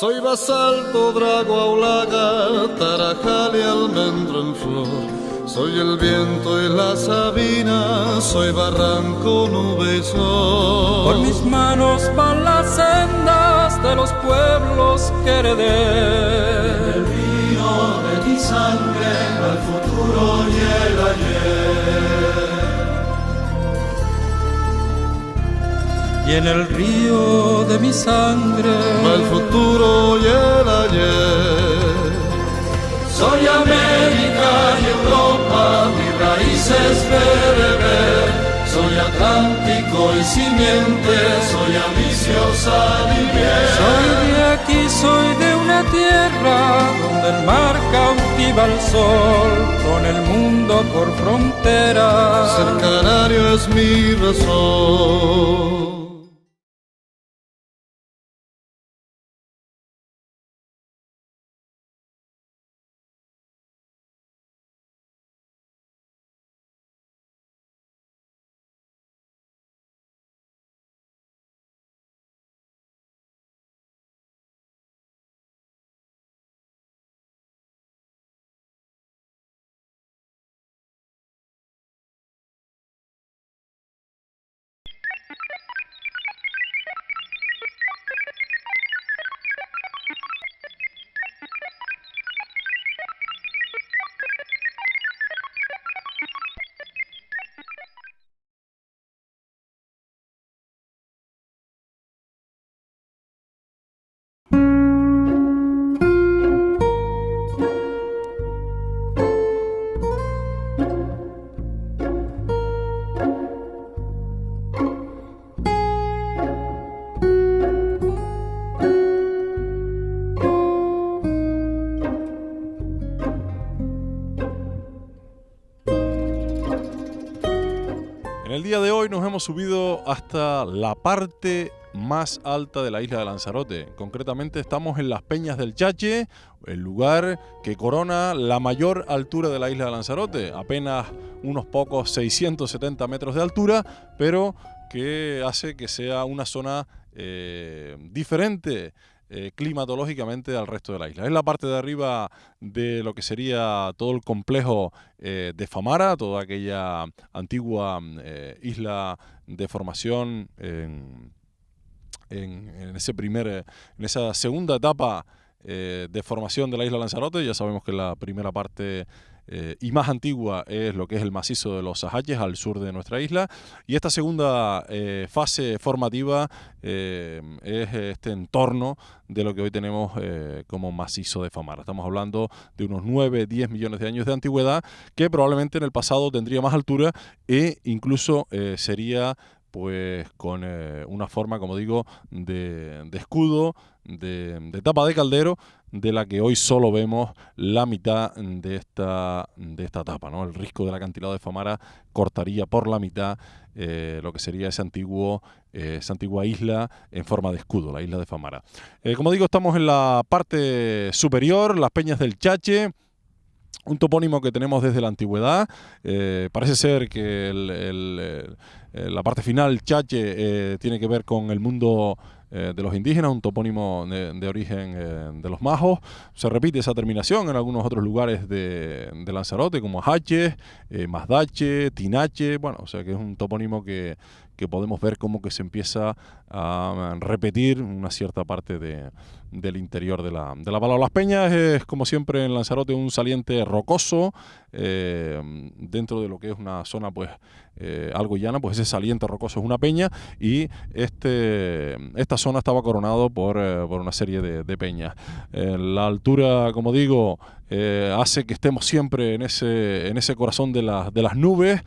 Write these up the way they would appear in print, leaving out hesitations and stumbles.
Soy basalto, drago, aulaga, tarajal y almendro en flor. Soy el viento y la sabina, soy barranco, nube y sol. Por mis manos van las sendas de los pueblos que heredé. El río de mi sangre va el futuro y el ayer. Y en el río de mi sangre va el futuro y el ayer. Soy América y Europa, mi raíz es bereber. Soy Atlántico y simiente, soy ambiciosa y miel. soy de aquí, soy de una tierra donde el mar cautiva al sol, con el mundo por frontera. Ser canario es mi razón. En el día de hoy nos hemos subido hasta la parte más alta de la isla de Lanzarote. Concretamente estamos en las Peñas del Chache, el lugar que corona la mayor altura de la isla de Lanzarote, apenas unos pocos 670 metros de altura, pero que hace que sea una zona diferente climatológicamente al resto de la isla. Es la parte de arriba de lo que sería todo el complejo de Famara, toda aquella antigua isla de formación en esa segunda etapa de formación de la isla Lanzarote. Ya sabemos que la primera parte y más antigua es lo que es el macizo de los Sahaches al sur de nuestra isla, y esta segunda fase formativa es este entorno de lo que hoy tenemos como macizo de Famara. Estamos hablando de unos 9-10 millones de años de antigüedad, que probablemente en el pasado tendría más altura e incluso sería pues con una forma, como digo, de escudo, de tapa de caldero, de la que hoy solo vemos la mitad de esta tapa, ¿no? El risco del acantilado de Famara cortaría por la mitad lo que sería esa antigua isla en forma de escudo, la isla de Famara. Como digo, estamos en la parte superior, las Peñas del Chache, un topónimo que tenemos desde la antigüedad. Parece ser que la parte final, Chache, tiene que ver con el mundo de los indígenas, un topónimo de origen de los majos. Se repite esa terminación en algunos otros lugares de Lanzarote, como Ajache, Mazdache, Tinache. Bueno, o sea que es un topónimo que podemos ver cómo que se empieza a repetir una cierta parte del interior de la palabra. Las Peñas es, como siempre en Lanzarote, un saliente rocoso dentro de lo que es una zona pues algo llana. Pues ese saliente rocoso es una peña, y esta zona estaba coronado por una serie de peñas. La altura, como digo, hace que estemos siempre en ese corazón de las nubes.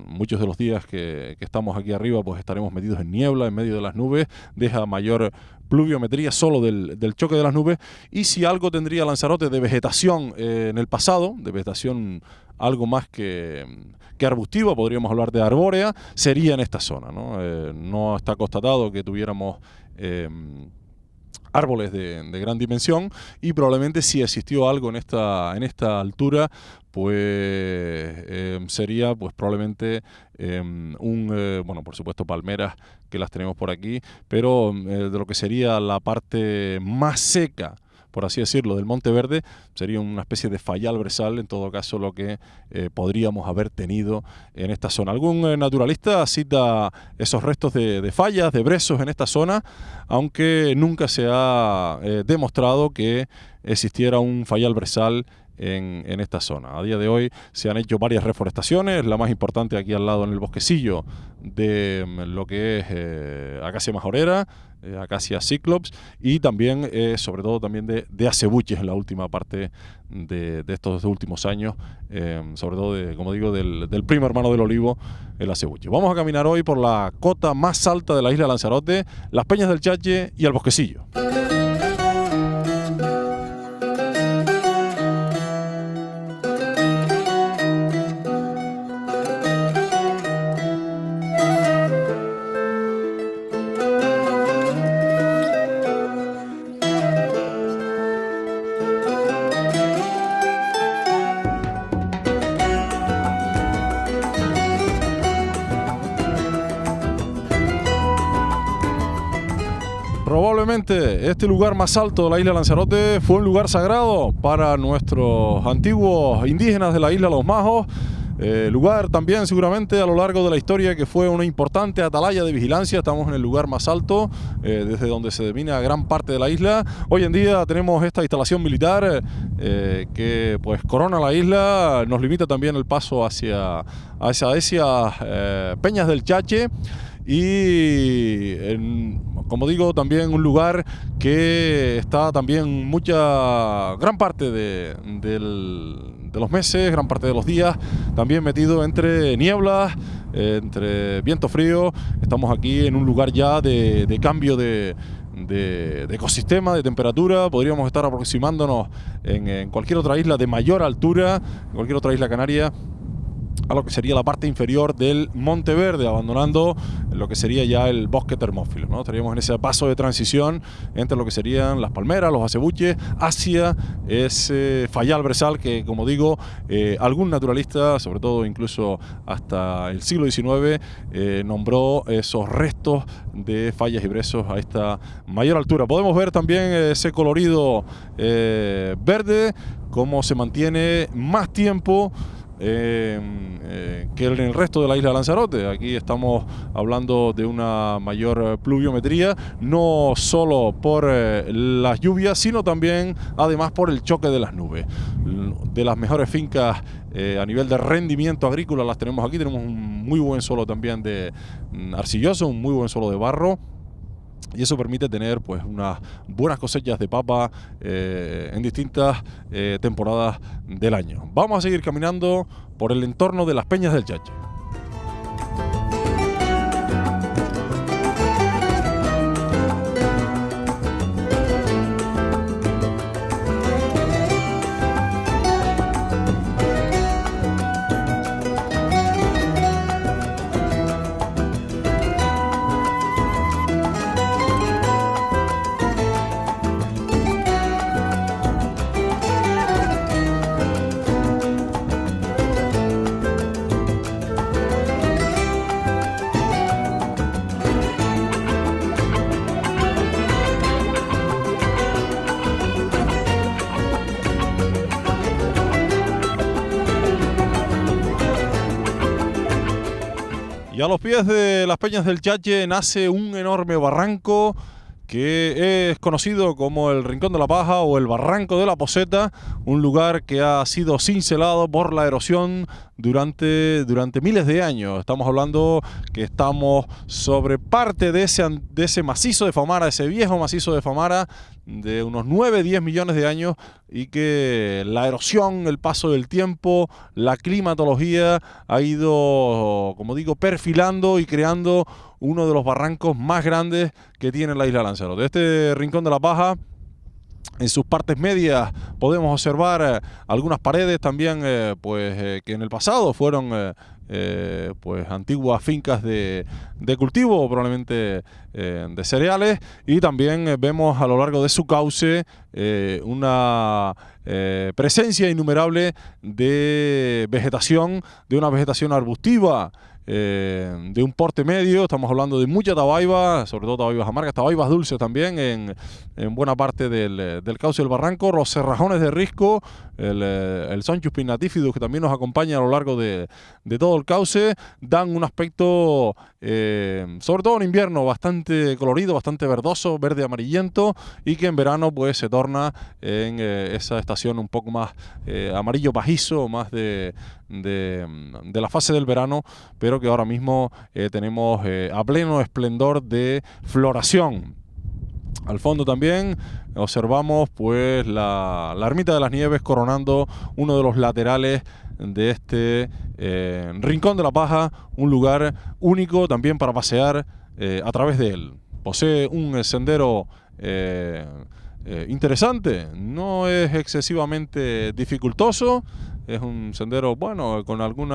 Muchos de los días que estamos aquí arriba pues estaremos metidos en niebla, en medio de las nubes, deja mayor pluviometría solo del choque de las nubes. Y si algo tendría Lanzarote de vegetación en el pasado, de vegetación algo más que arbustiva, podríamos hablar de arbórea, sería en esta zona, ¿no? No está constatado que tuviéramos árboles de gran dimensión, y probablemente si existió algo en esta altura, pues sería pues probablemente bueno, por supuesto palmeras, que las tenemos por aquí, pero de lo que sería la parte más seca, por así decirlo, del Monte Verde, sería una especie de fallal brezal, en todo caso, lo que podríamos haber tenido en esta zona. Algún naturalista cita esos restos de fallas, de brezos en esta zona, aunque nunca se ha demostrado que existiera un fallal brezal en esta zona. A día de hoy se han hecho varias reforestaciones, la más importante aquí al lado en el bosquecillo de lo que es acacia majorera, acacia cíclops, y también sobre todo también de acebuches en la última parte de estos últimos años, sobre todo como digo, del primo hermano del olivo, el acebuche. Vamos a caminar hoy por la cota más alta de la isla Lanzarote, las Peñas del Chache y el bosquecillo. Probablemente este lugar más alto de la isla Lanzarote fue un lugar sagrado para nuestros antiguos indígenas de la isla Los Majos, lugar también seguramente a lo largo de la historia que fue una importante atalaya de vigilancia. Estamos en el lugar más alto, desde donde se domina gran parte de la isla. Hoy en día tenemos esta instalación militar que pues corona la isla, nos limita también el paso hacia esas Peñas del Chache. Y como digo, también un lugar que está también gran parte de los meses, gran parte de los días, también metido entre nieblas, entre viento frío. Estamos aquí en un lugar ya de cambio de ecosistema, de temperatura. Podríamos estar aproximándonos en cualquier otra isla de mayor altura, en cualquier otra isla canaria, a lo que sería la parte inferior del Monte Verde, abandonando lo que sería ya el bosque termófilo, ¿no? Estaríamos en ese paso de transición entre lo que serían las palmeras, los acebuches, hacia ese fallal brezal que, como digo, algún naturalista, sobre todo incluso hasta el siglo XIX, nombró esos restos de fallas y brezos a esta mayor altura. Podemos ver también ese colorido verde, cómo se mantiene más tiempo que en el resto de la isla Lanzarote. Aquí estamos hablando de una mayor pluviometría, no solo por las lluvias, sino también además por el choque de las nubes. De las mejores fincas a nivel de rendimiento agrícola las tenemos aquí. Tenemos un muy buen suelo también de arcilloso, un muy buen suelo de barro, y eso permite tener pues unas buenas cosechas de papa en distintas temporadas del año. Vamos a seguir caminando por el entorno de las Peñas del Chache. Y a los pies de las Peñas del Chache nace un enorme barranco que es conocido como el Rincón de la Paja o el Barranco de la Poseta, un lugar que ha sido cincelado por la erosión durante miles de años. Estamos hablando que estamos sobre parte de ese macizo de Famara, ese viejo macizo de Famara de unos 9-10 millones de años, y que la erosión, el paso del tiempo, la climatología ha ido, como digo, perfilando y creando uno de los barrancos más grandes que tiene la isla Lanzarote. Este Rincón de la Paja En sus partes medias podemos observar algunas paredes también que en el pasado fueron pues antiguas fincas de cultivo, probablemente de cereales, y también vemos a lo largo de su cauce una presencia innumerable de vegetación, de una vegetación arbustiva, de un porte medio. Estamos hablando de mucha tabaiba, sobre todo tabaibas amargas, tabaibas dulces también en buena parte del cauce del barranco, los cerrajones de risco, el Sonchus pinnatifidus, que también nos acompaña a lo largo de todo el cauce, dan un aspecto, sobre todo en invierno, bastante colorido, bastante verdoso, verde amarillento, y que en verano pues se torna en esa estación un poco más amarillo pajizo, más de la fase del verano, pero que ahora mismo tenemos a pleno esplendor de floración. Al fondo también observamos pues la ermita de las Nieves coronando uno de los laterales de este Rincón de la Paja, un lugar único también para pasear a través de él. Posee un sendero interesante, no es excesivamente dificultoso. Es un sendero, bueno, con algún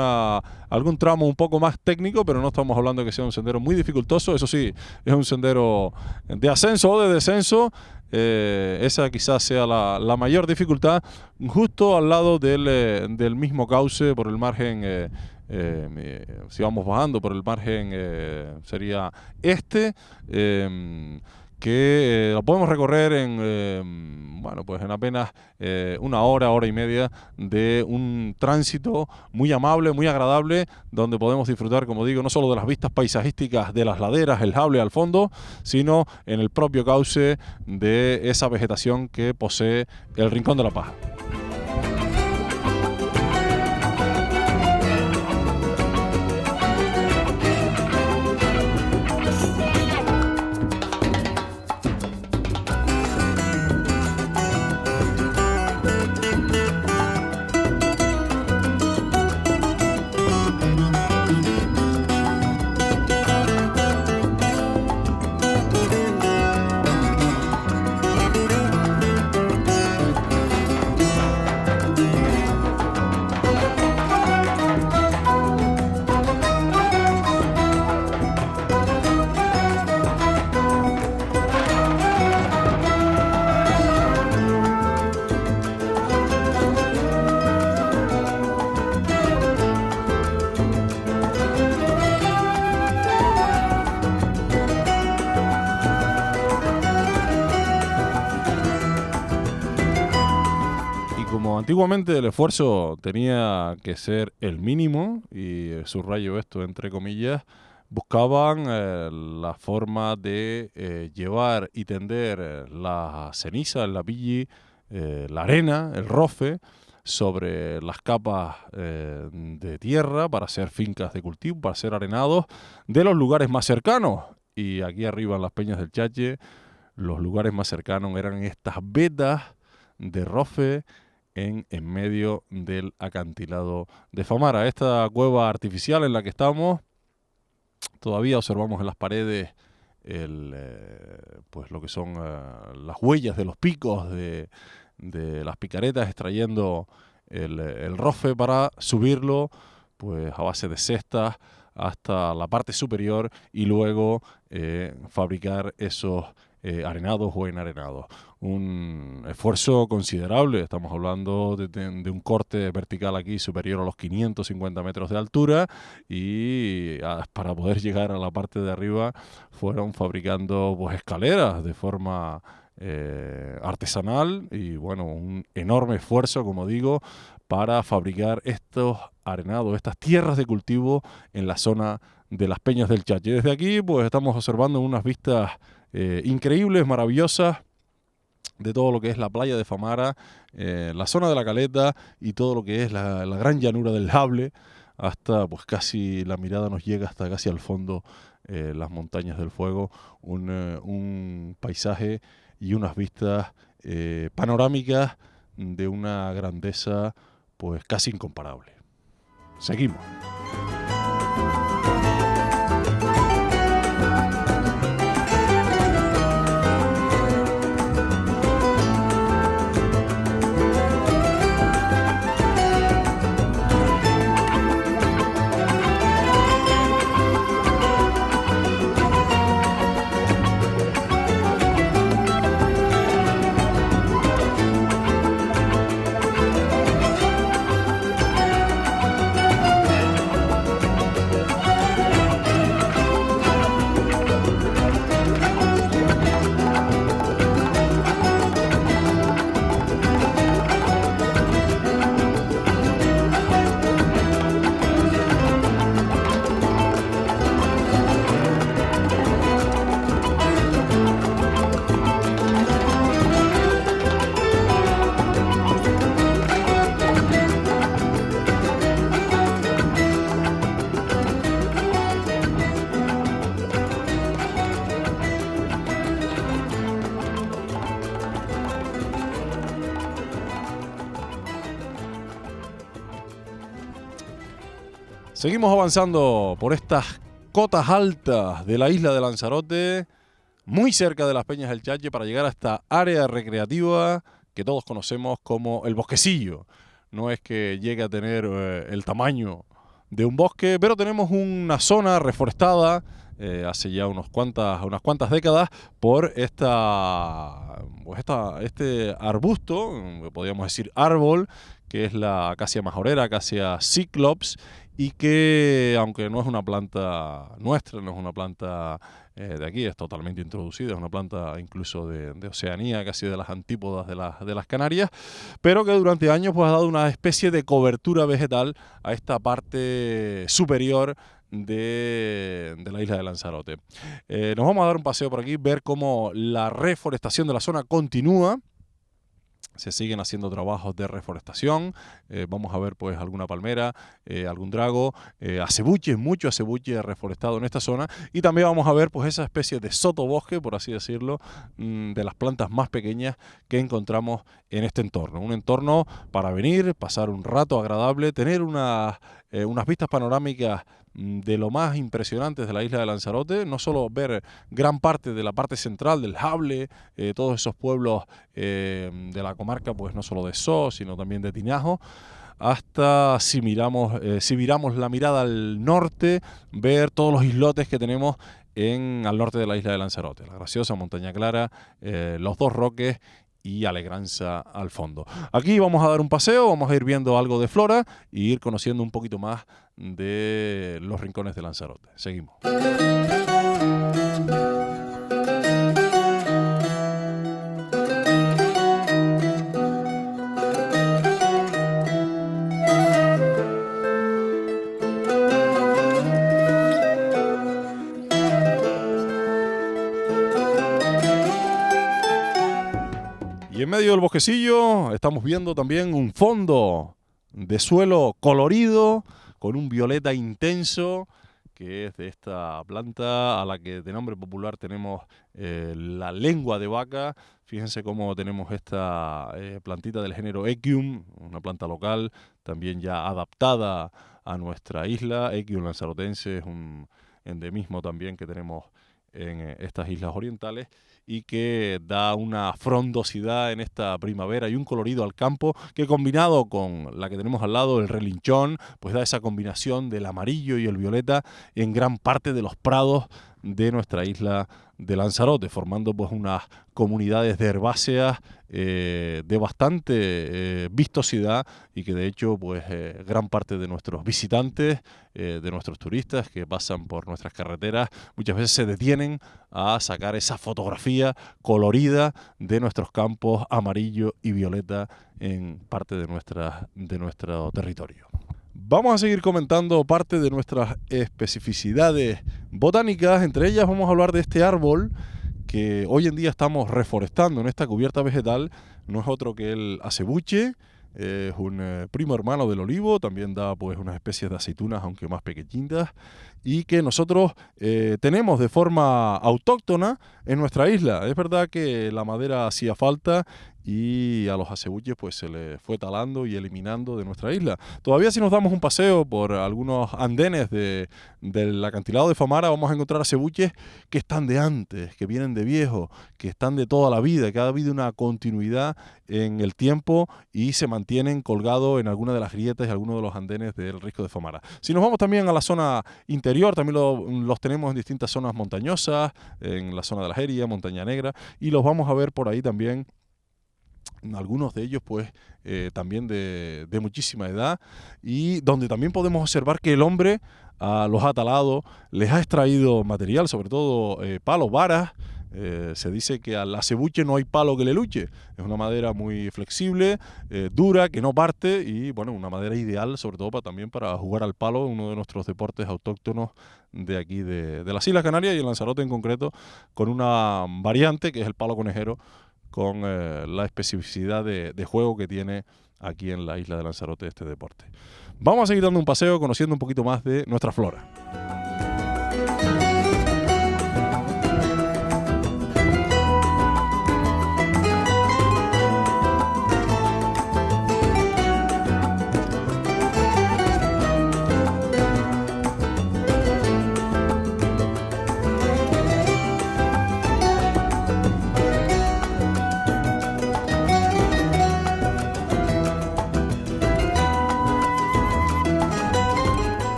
tramo un poco más técnico, pero no estamos hablando de que sea un sendero muy dificultoso. Eso sí, es un sendero de ascenso o de descenso. Esa quizás sea la mayor dificultad, justo al lado del mismo cauce, por el margen, si vamos bajando por el margen, sería que lo podemos recorrer en apenas una hora y media de un tránsito muy amable, muy agradable, donde podemos disfrutar, como digo, no solo de las vistas paisajísticas de las laderas, el Jable al fondo, sino en el propio cauce de esa vegetación que posee el Rincón de la Paja. Antiguamente el esfuerzo tenía que ser el mínimo, y subrayo esto entre comillas, buscaban la forma de llevar y tender la ceniza, la billi, la arena, el rofe, sobre las capas de tierra para hacer fincas de cultivo, para hacer arenados de los lugares más cercanos. Y aquí arriba en las Peñas del Chache, los lugares más cercanos eran estas vetas de rofe en medio del acantilado de Famara. Esta cueva artificial en la que estamos, todavía observamos en las paredes pues lo que son las huellas de los picos de las picaretas extrayendo el rofe para subirlo pues a base de cestas hasta la parte superior y luego fabricar esos arenados o enarenados. Un esfuerzo considerable, estamos hablando de un corte vertical aquí superior a los 550 metros de altura, y para poder llegar a la parte de arriba fueron fabricando pues escaleras de forma artesanal, y bueno, un enorme esfuerzo, como digo, para fabricar estos arenados, estas tierras de cultivo en la zona de las Peñas del Chache. Desde aquí pues estamos observando unas vistas increíbles, maravillosas, de todo lo que es la playa de Famara, la zona de la Caleta y todo lo que es la gran llanura del Jable, hasta pues casi la mirada nos llega hasta casi al fondo, las montañas del Fuego, un paisaje y unas vistas panorámicas de una grandeza pues casi incomparable. Seguimos. Seguimos avanzando por estas cotas altas de la isla de Lanzarote, muy cerca de las Peñas del Chache, para llegar a esta área recreativa que todos conocemos como el Bosquecillo. No es que llegue a tener el tamaño de un bosque, pero tenemos una zona reforestada hace ya unas cuantas décadas por este arbusto, podríamos decir árbol, que es la acacia majorera, acacia cyclops, y que, aunque no es una planta nuestra, no es una planta de aquí, es totalmente introducida, es una planta incluso de Oceanía, casi de las antípodas de las Canarias, pero que durante años pues, ha dado una especie de cobertura vegetal a esta parte superior de la isla de Lanzarote. Nos vamos a dar un paseo por aquí, ver cómo la reforestación de la zona continúa. Se siguen haciendo trabajos de reforestación, vamos a ver pues alguna palmera, algún drago, acebuche, mucho acebuche reforestado en esta zona, y también vamos a ver pues esa especie de sotobosque, por así decirlo, de las plantas más pequeñas que encontramos en este entorno. Un entorno para venir, pasar un rato agradable, tener unas vistas panorámicas de lo más impresionantes de la isla de Lanzarote, no solo ver gran parte de la parte central del Jable, todos esos pueblos de la comarca, pues no solo de So, sino también de Tinajo, hasta si viramos la mirada al norte, ver todos los islotes que tenemos al norte de la isla de Lanzarote, la Graciosa, Montaña Clara, los Dos Roques y Alegranza al fondo. Aquí vamos a dar un paseo, vamos a ir viendo algo de flora y ir conociendo un poquito más de los rincones de Lanzarote. Seguimos. Y en medio del bosquecillo estamos viendo también un fondo de suelo colorido con un violeta intenso, que es de esta planta a la que de nombre popular tenemos la lengua de vaca. Fíjense cómo tenemos esta plantita del género Equium, una planta local, también ya adaptada a nuestra isla. Equium lanzarotense es un endemismo también que tenemos en estas islas orientales, y que da una frondosidad en esta primavera y un colorido al campo que, combinado con la que tenemos al lado, el relinchón, pues da esa combinación del amarillo y el violeta en gran parte de los prados de nuestra isla de Lanzarote, formando pues unas comunidades de herbáceas de bastante vistosidad, y que de hecho pues gran parte de nuestros visitantes, de nuestros turistas que pasan por nuestras carreteras, muchas veces se detienen a sacar esa fotografía colorida de nuestros campos amarillo y violeta en parte de nuestro territorio. Vamos a seguir comentando parte de nuestras especificidades botánicas. Entre ellas vamos a hablar de este árbol que hoy en día estamos reforestando en esta cubierta vegetal. No es otro que el acebuche, es un primo hermano del olivo, también da pues unas especies de aceitunas, aunque más pequeñitas, y que nosotros tenemos de forma autóctona en nuestra isla. Es verdad que la madera hacía falta y a los acebuches pues se les fue talando y eliminando de nuestra isla. Todavía, si nos damos un paseo por algunos andenes del acantilado de Famara, vamos a encontrar acebuches que están de antes, que vienen de viejo, que están de toda la vida, que ha habido una continuidad en el tiempo y se mantienen colgados en alguna de las grietas y algunos de los andenes del Risco de Famara. Si nos vamos también a la zona interior, también los tenemos en distintas zonas montañosas, en la zona de la Jeria, Montaña Negra, y los vamos a ver por ahí también. Algunos de ellos pues también de muchísima edad, y donde también podemos observar que el hombre los ha talado, les ha extraído material, sobre todo palos, varas. Se dice que al acebuche no hay palo que le luche. Es una madera muy flexible, dura, que no parte, y bueno, una madera ideal sobre todo también para jugar al palo, uno de nuestros deportes autóctonos de aquí de las Islas Canarias, y en Lanzarote en concreto, con una variante que es el palo conejero, con la especificidad de juego que tiene aquí en la isla de Lanzarote este deporte. Vamos a seguir dando un paseo, conociendo un poquito más de nuestra flora.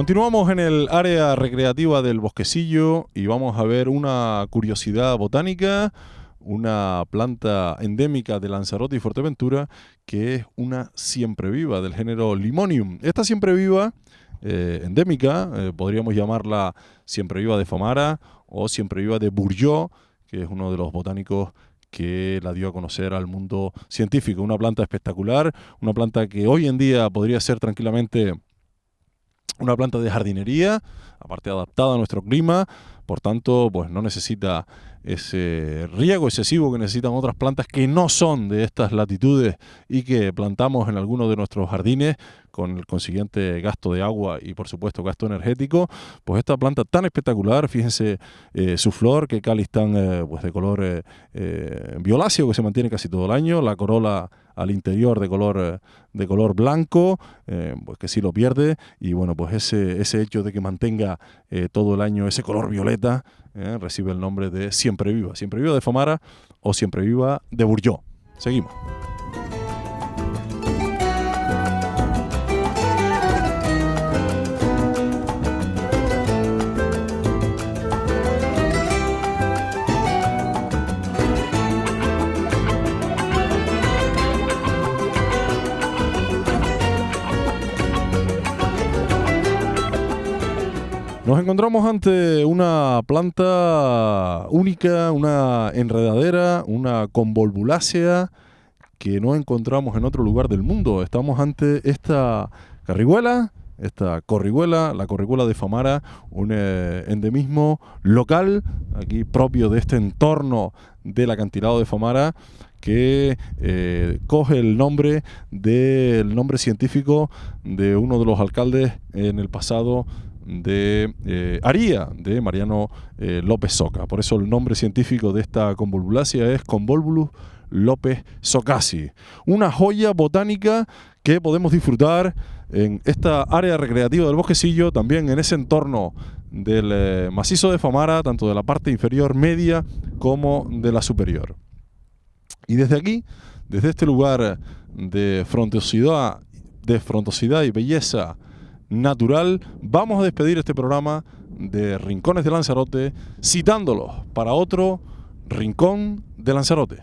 Continuamos en el área recreativa del Bosquecillo y vamos a ver una curiosidad botánica, una planta endémica de Lanzarote y Fuerteventura, que es una siempreviva del género Limonium. Esta siempreviva endémica, podríamos llamarla siempreviva de Famara o siempreviva de Bourgeot, que es uno de los botánicos que la dio a conocer al mundo científico. Una planta espectacular, una planta que hoy en día podría ser tranquilamente una planta de jardinería, aparte adaptada a nuestro clima, por tanto, pues no necesita ese riego excesivo que necesitan otras plantas que no son de estas latitudes y que plantamos en algunos de nuestros jardines con el consiguiente gasto de agua y por supuesto gasto energético. Pues esta planta tan espectacular, fíjense su flor, que cáliz tan pues de color violáceo que se mantiene casi todo el año, la corola al interior de color blanco, pues que sí lo pierde, y bueno, pues ese hecho de que mantenga todo el año ese color violeta recibe el nombre de siempreviva de Famara o siempreviva de Bourgeot. Seguimos. Nos encontramos ante una planta única, una enredadera, una convolvulácea que no encontramos en otro lugar del mundo. Estamos ante esta corriguela, la corriguela de Famara, un endemismo local, aquí propio de este entorno del acantilado de Famara, que coge el nombre científico de uno de los alcaldes en el pasado de Aría, de Mariano López Soca. Por eso el nombre científico de esta convolvulácea es Convolvulus López Socasi. Una joya botánica que podemos disfrutar en esta área recreativa del Bosquecillo, también en ese entorno del macizo de Famara, tanto de la parte inferior media como de la superior. Y desde aquí, desde este lugar de frondosidad y belleza natural, vamos a despedir este programa de Rincones de Lanzarote, citándolos para otro Rincón de Lanzarote.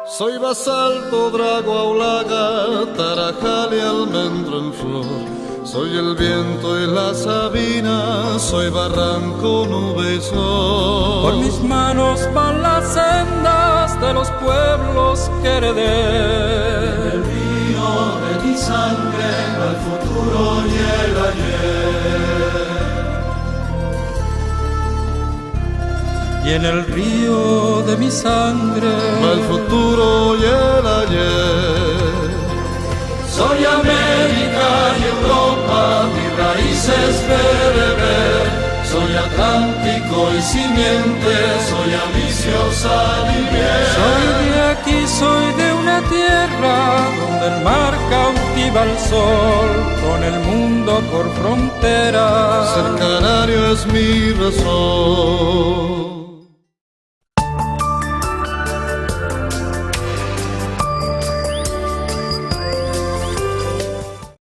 Soy basalto, drago, aulaga, tarajal y almendro en flor. Soy el viento y la sabina, soy barranco, nube y sol. Por mis manos van las sendas de los pueblos que heredé. El río de mi sangre va el futuro y el ayer. Y en el río de mi sangre va el futuro y el ayer. Soy América y Europa, mi raíz es bereber. Soy Atlántico y simiente, soy ambiciosa y bien. Soy de aquí, soy de una tierra donde el mar cautiva el sol, con el mundo por frontera. Ser canario es mi razón.